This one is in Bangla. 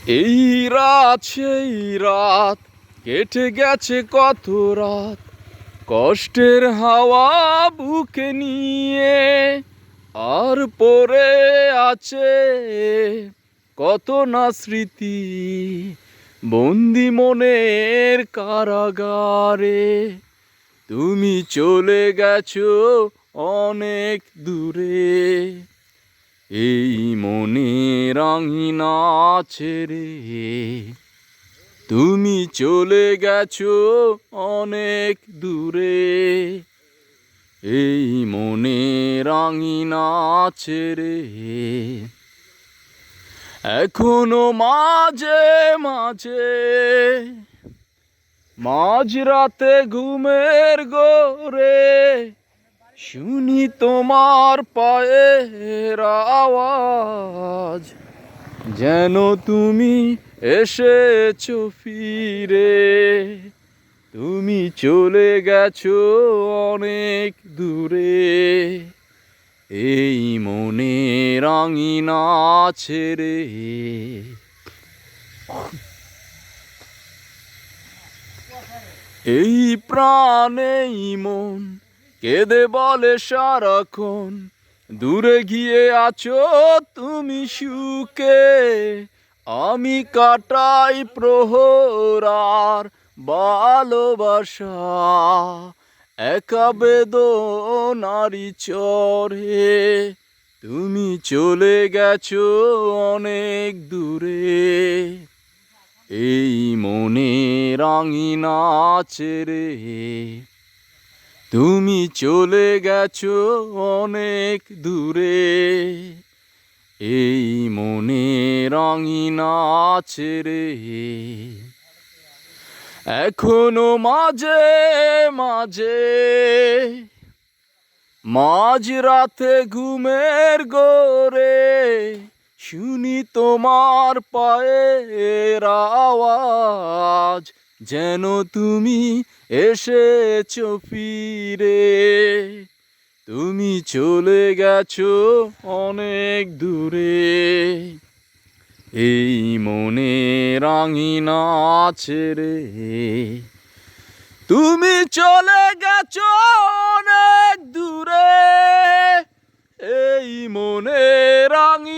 এই রাত সেই রাত কেটে গেছে কত রাত, কষ্টের হাওয়া বুকে নিয়ে, আর পড়ে আছে কত না স্মৃতি বন্দি মনের কারাগারে। তুমি চলে গেছো অনেক দূরে, এই মনের আঙিনা ছেড়ে। তুমি চলে গেছো অনেক দূরে, এই মনের আঙিনা ছেড়ে। এখনো মাঝে মাঝে মাঝরাতে ঘুমের ঘোরে শুনি তোমার পায়ের আওয়াজ, যেন তুমি এসেছো ফিরে। তুমি চলে গেছো অনেক দূরে, এই মনের আঙিনা ছেড়ে। এই প্রাণেই মন কেঁদে বলে সারাক্ষণ, দূরে গিয়ে আছো তুমি সুখে। আমি কাটাই প্রহর আর ভালোবাসা, একা বেদনারি চরে। তুমি চলে গেছো অনেক দূরে, এই মনের আঙিনা ছেড়ে। তুমি চলে গেছো অনেক দূরে, এই মনের আঙিনা ছেড়ে। এখনো মাঝে মাঝে মাঝরাতে ঘুমের ঘোরে শুনি তোমার পায়ের আওয়াজ, যেন তুমি এসেছো ফিরে। তুমি চলে গেছো অনেক দূরে, এই মনের আঙিনা ছেড়ে। তুমি চলে গেছো অনেক দূরে, এই মনের আঙিনা